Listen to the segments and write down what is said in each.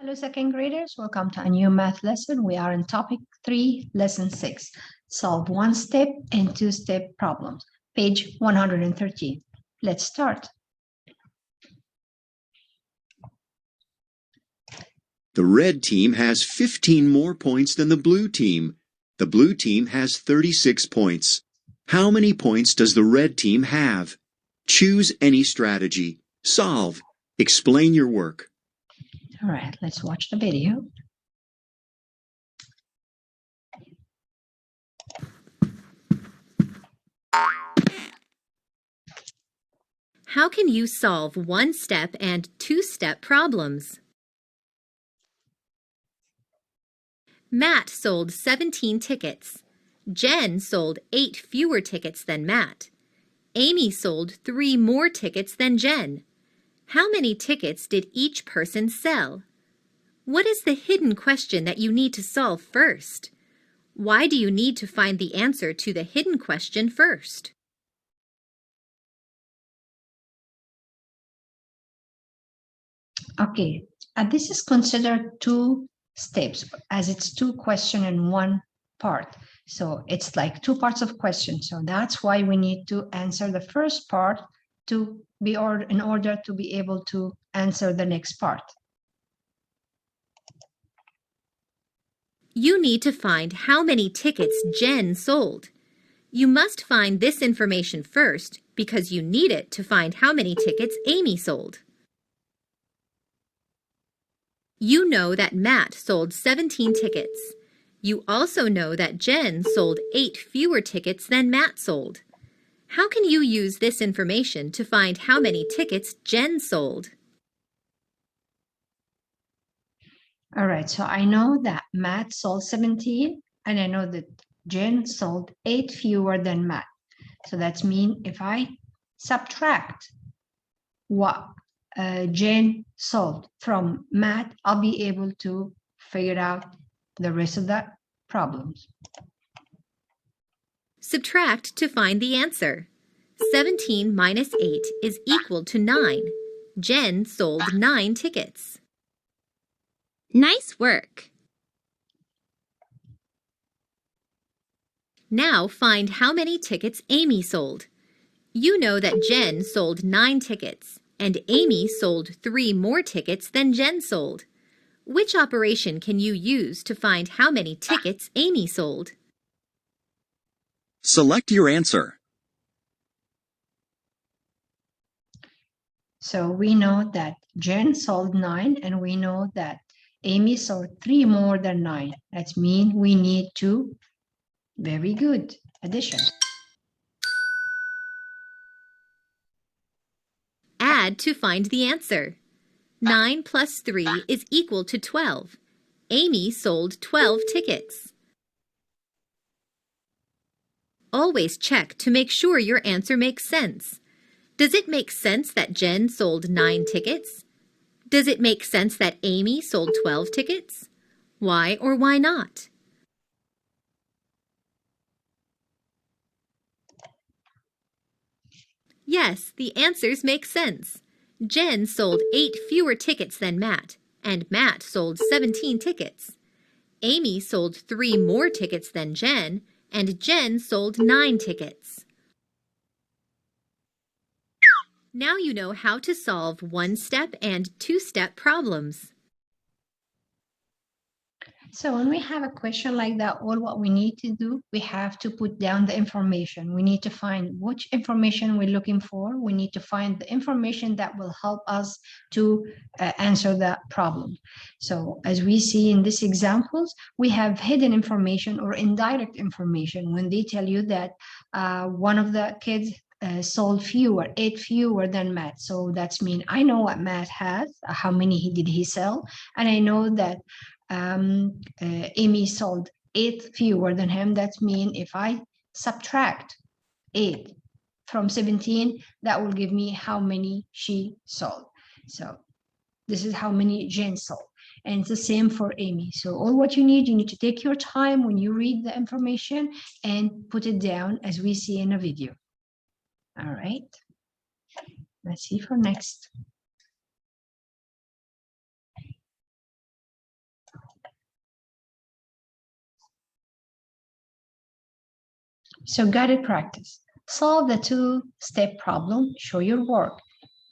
Hello, second graders. Welcome to a new math lesson. We are in topic 3, lesson 6. Solve one-step and two-step problems. Page 113. Let's start. The red team has 15 more points than the blue team. The blue team has 36 points. How many points does the red team have? Choose any strategy. Solve. Explain your work. All right, let's watch the video. How can you solve one-step and two-step problems? Matt sold 17 tickets. Jen sold 8 fewer tickets than Matt. Amy sold 3 more tickets than Jen. How many tickets did each person sell? What is the hidden question that you need to solve first? Why do you need to find the answer to the hidden question first? Okay, this is considered two steps as it's two questions in one part. So it's like two parts of question. So that's why we need to answer the first part to be in order to be able to answer the next part. You need to find how many tickets Jen sold. You must find this information first because you need it to find how many tickets Amy sold. You know that Matt sold 17 tickets. You also know that Jen sold 8 fewer tickets than Matt sold. How can you use this information to find how many tickets Jen sold? All right, so I know that Matt sold 17, and I know that Jen sold 8 fewer than Matt. So that means if I subtract what Jen sold from Matt, I'll be able to figure out the rest of the problems. Subtract to find the answer. 17 minus 8 is equal to 9. Jen sold 9 tickets. Nice work! Now find how many tickets Amy sold. You know that Jen sold 9 tickets, and Amy sold 3 more tickets than Jen sold. Which operation can you use to find how many tickets Amy sold? Select your answer. So we know that Jen sold 9, and we know that Amy sold 3 more than 9. That means we need 2. Very good. Addition. Add to find the answer. 9 plus 3 is equal to 12. Amy sold 12 tickets. Always check to make sure your answer makes sense. Does it make sense that Jen sold 9 tickets? Does it make sense that Amy sold 12 tickets? Why or why not? Yes, the answers make sense. Jen sold 8 fewer tickets than Matt, and Matt sold 17 tickets. Amy sold 3 more tickets than Jen, and Jen sold 9 tickets. Now you know how to solve one-step and two-step problems. So when we have a question like that, all what we need to do, we have to put down the information. We need to find which information we're looking for. We need to find the information that will help us to answer that problem. So as we see in these examples, we have hidden information or indirect information when they tell you that one of the kids sold 8 fewer than Matt. So that's mean I know what Matt has, how many did he sell, and I know that Amy sold 8 fewer than him. That means if I subtract 8 from 17, that will give me how many she sold. So this is how many Jen sold. And it's the same for Amy. So all what you need to take your time when you read the information and put it down as we see in a video. All right. Let's see for next. So guided practice. Solve the two-step problem, show your work.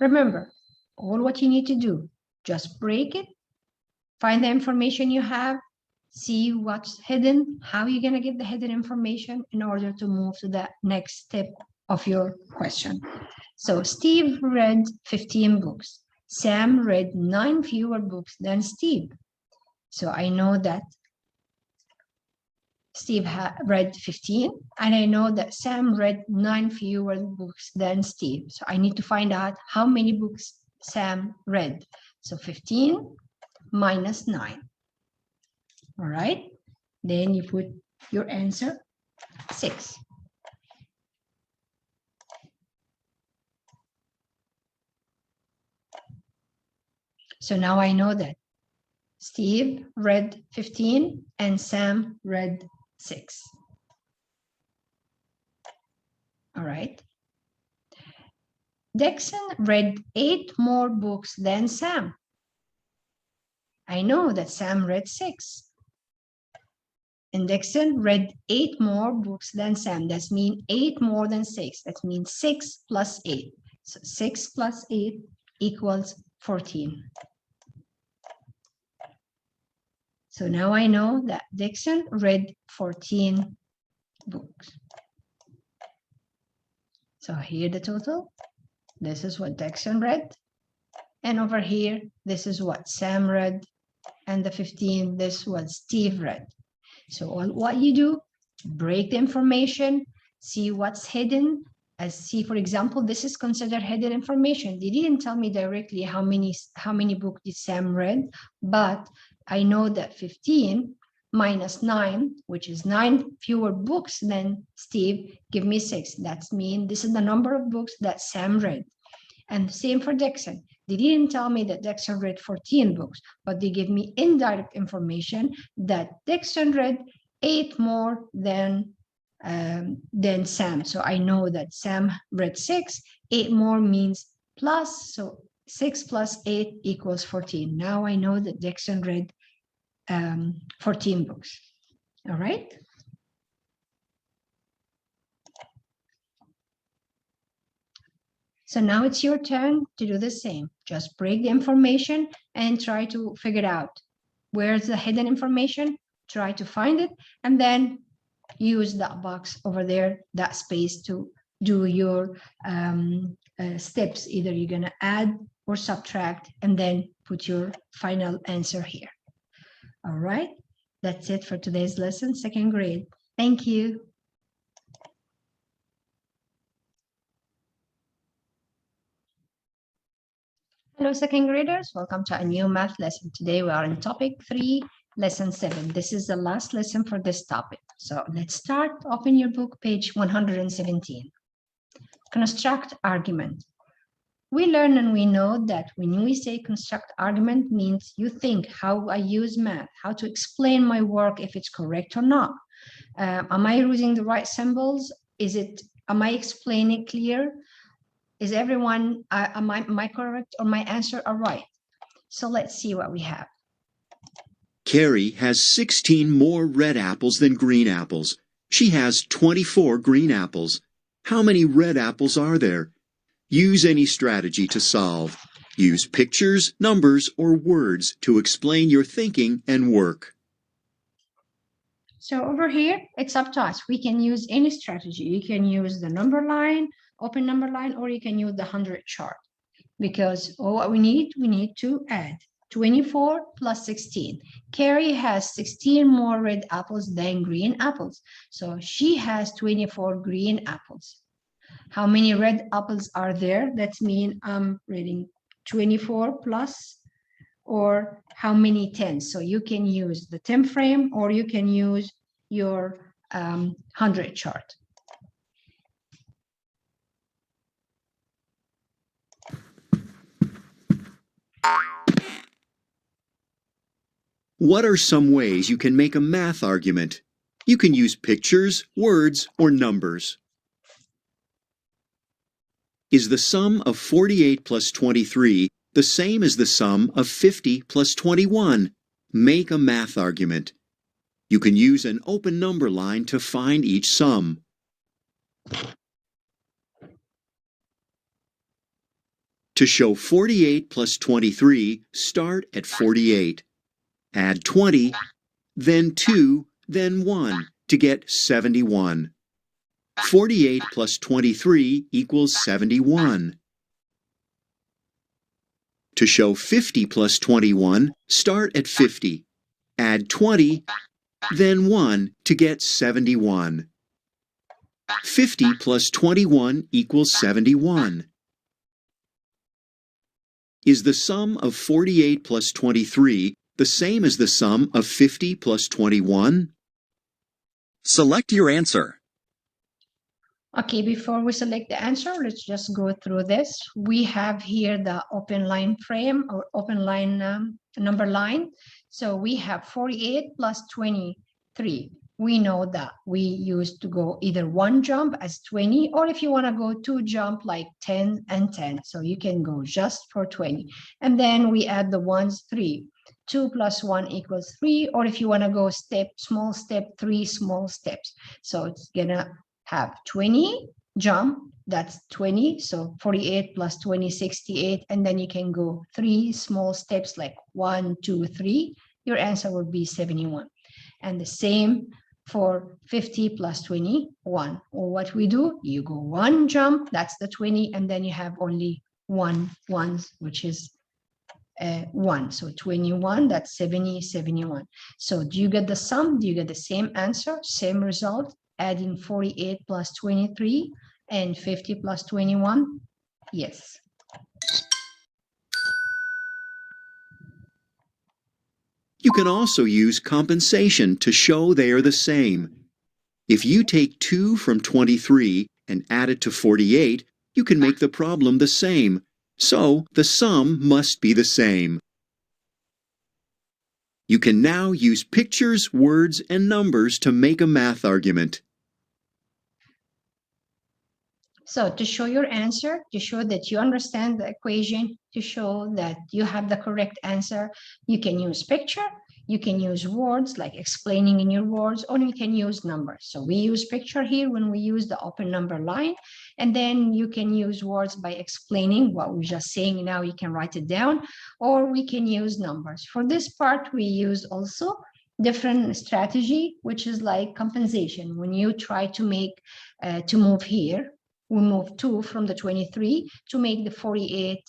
Remember, all what you need to do, just break it, find the information you have, see what's hidden, how you're going to get the hidden information in order to move to the next step of your question. So Steve read 15 books. Sam read 9 fewer books than Steve. So I know that Steve read 15, and I know that Sam read 9 fewer books than Steve. So I need to find out how many books Sam read. So 15 minus 9. All right. Then you put your answer, 6. So now I know that Steve read 15 and Sam read 6. All right. Dixon read 8 more books than Sam. I know that Sam read 6. And Dixon read 8 more books than Sam. That means 8 more than 6. That means 6 plus 8. So 6 plus 8 equals 14. So now I know that Dixon read 14 books. So here the total. This is what Dixon read. And over here, this is what Sam read. And the 15, this is what Steve read. So what you do, break the information, see what's hidden. See, for example, this is considered hidden information. They didn't tell me directly how many books did Sam read, but I know that 15 minus 9, which is 9 fewer books than Steve, give me 6. That means this is the number of books that Sam read. And same for Dixon. They didn't tell me that Dixon read 14 books, but they gave me indirect information that Dixon read 8 more than Sam. So I know that Sam read 6, 8 more means plus, so 6 plus 8 equals 14. Now I know that Dixon read 14 books. All right. So now it's your turn to do the same. Just break the information and try to figure out where's the hidden information, try to find it, and then use that box over there, that space to do your steps. Either you're gonna add or subtract, and then put your final answer here. All right, that's it for today's lesson, second grade. Thank you. Hello, second graders. Welcome to a new math lesson. Today we are in topic 3, lesson 7. This is the last lesson for this topic. So let's start. Open your book, page 117. Construct argument. We learn and we know that when we say construct argument means you think how I use math, how to explain my work if it's correct or not. Am I using the right symbols? Am I explaining clear? Is everyone, am I correct or my answer are right? So let's see what we have. Carrie has 16 more red apples than green apples. She has 24 green apples. How many red apples are there? Use any strategy to solve. Use pictures, numbers, or words to explain your thinking and work. So over here, it's up to us. We can use any strategy. You can use the number line, open number line, or you can use the 100 chart. Because what we need to add 24 plus 16. Carrie has 16 more red apples than green apples. So she has 24 green apples. How many red apples are there? That means I'm reading 24 plus, or how many 10s. So you can use the 10 frame, or you can use your 100 chart. What are some ways you can make a math argument? You can use pictures, words, or numbers. Is the sum of 48 plus 23 the same as the sum of 50 plus 21? Make a math argument. You can use an open number line to find each sum. To show 48 plus 23, start at 48. Add 20, then 2, then 1 to get 71. 48 plus 23 equals 71. To show 50 plus 21, start at 50. Add 20, then 1 to get 71. 50 plus 21 equals 71. Is the sum of 48 plus 23 the same as the sum of 50 plus 21? Select your answer. Okay, before we select the answer, let's just go through this. We have here the open line frame or open line number line. So we have 48 plus 23. We know that we used to go either one jump as 20, or if you want to go two jump like 10 and 10. So you can go just for 20. And then we add the ones 3. 2 plus 1 equals 3, or if you want to go small step, 3 small steps. So it's gonna have 20 jump, that's 20, so 48 plus 20, 68, and then you can go 3 small steps like 1, 2, 3. Your answer would be 71. And the same for 50 plus 21. Or what we do, you go one jump, that's the 20, and then you have only one ones, which is 1. So 21, that's 70, 71. So do you get the sum? Do you get the same answer, same result, adding 48 plus 23 and 50 plus 21? Yes. You can also use compensation to show they are the same. If you take 2 from 23 and add it to 48, you can make the problem the same. So the sum must be the same. You can now use pictures, words, and numbers to make a math argument. So to show your answer, to show that you understand the equation, to show that you have the correct answer, you can use picture, you can use words like explaining in your words, or you can use numbers. So we use picture here when we use the open number line, and then you can use words by explaining what we're just saying. Now you can write it down, or we can use numbers. For this part, we use also different strategy, which is like compensation. When you try to make, to move here, we move 2 from the 23 to make the 48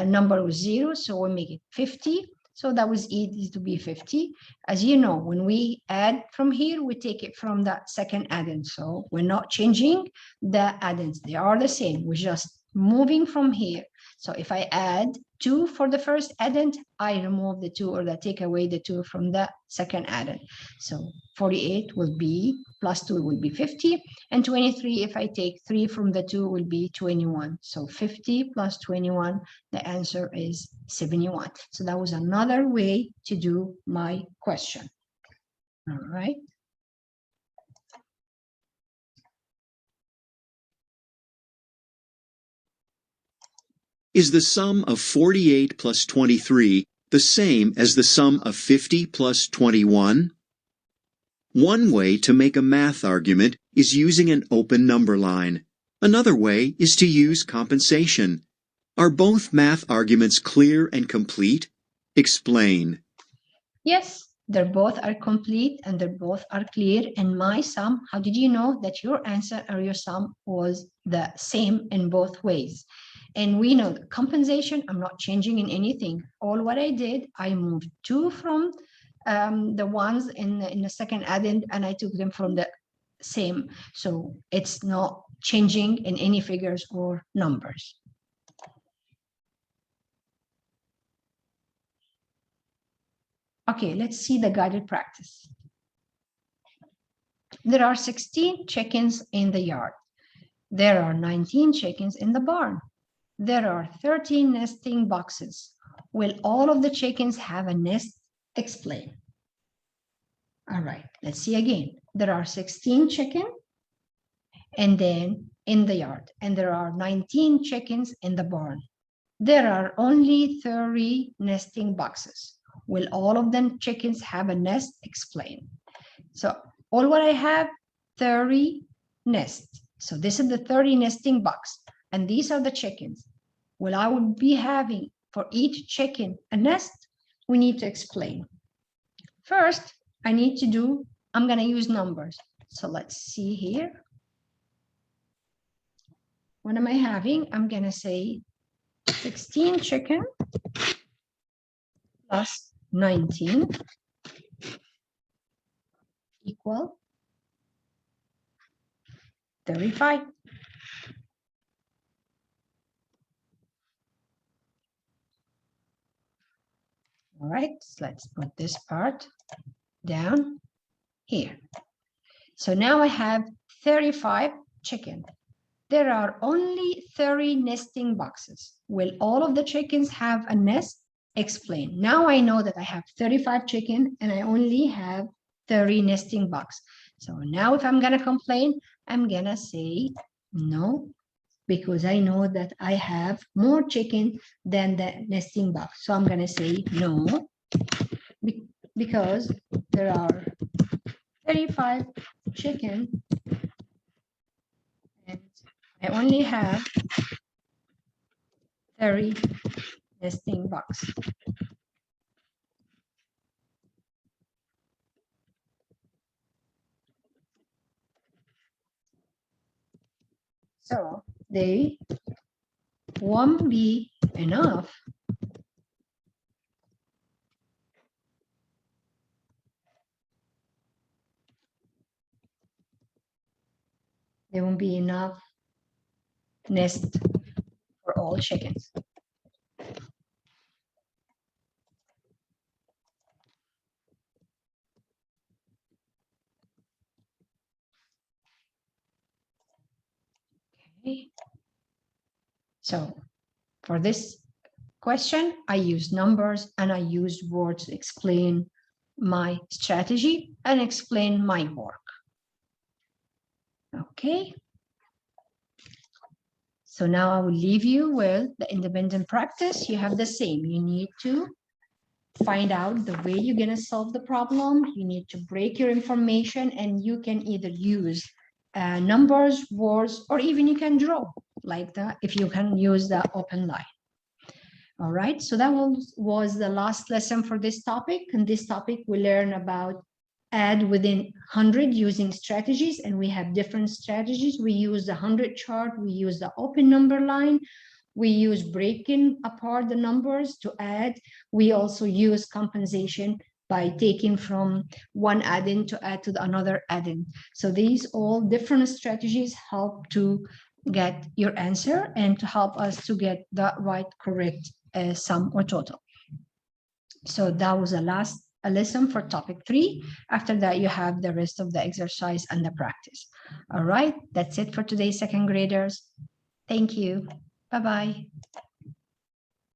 number with 0. So we make it 50. So that was easy to be 50. As you know, when we add from here, we take it from that second addend. So we're not changing the addends. They are the same. We're just moving from here. So if I add 2 for the first addend, I remove the 2 or take away the 2 from the second addend. So 48 will be plus 2 will be 50, and 23, if I take 3 from the 2, will be 21. So 50 plus 21, the answer is 71. So that was another way to do my question. All right. Is the sum of 48 plus 23 the same as the sum of 50 plus 21? One way to make a math argument is using an open number line. Another way is to use compensation. Are both math arguments clear and complete? Explain. Yes, they both are complete and they both are clear. And my sum, how did you know that your answer or your sum was the same in both ways? And we know the compensation, I'm not changing in anything. All what I did, I moved 2 from the ones in the second addend, and I took them from the same. So it's not changing in any figures or numbers. Okay, let's see the guided practice. There are 16 chickens in the yard. There are 19 chickens in the barn. There are 13 nesting boxes. Will all of the chickens have a nest? Explain. All right, let's see again. There are 16 chickens and then in the yard, and there are 19 chickens in the barn. There are only 30 nesting boxes. Will all of them chickens have a nest? Explain. So all what I have, 30 nests. So this is the 30 nesting box, and these are the chickens. Well, I would be having for each chicken a nest. We need to explain. First, I'm going to use numbers. So let's see here. What am I having? I'm going to say 16 chicken plus 19 equal 35. All right, so let's put this part down here. So now I have 35 chicken. There are only 30 nesting boxes. Will all of the chickens have a nest? Explain. Now I know that I have 35 chicken and I only have 30 nesting box. So now if I'm gonna complain, I'm gonna say no, because I know that I have more chicken than the nesting box. So I'm gonna say no, because there are 35 chicken and I only have 30 nesting box. So they won't be enough nest for all chickens. Okay. So for this question, I use numbers and I use words to explain my strategy and explain my work. Okay. So now I will leave you with the independent practice. You have the same. You need to find out the way you're going to solve the problem. You need to break your information, and you can either use numbers, words, or even you can draw like that if you can use the open line. All right, so that was the last lesson for this topic. And this topic we learn about add within 100 using strategies, and we have different strategies. We use the 100 chart, we use the open number line, we use breaking apart the numbers to add. We also use compensation by taking from one add-in to add to the another add-in. So these all different strategies help to get your answer and to help us to get the right correct sum or total. So that was the last lesson for topic 3. After that, you have the rest of the exercise and the practice. All right, that's it for today, second graders. Thank you. Bye-bye.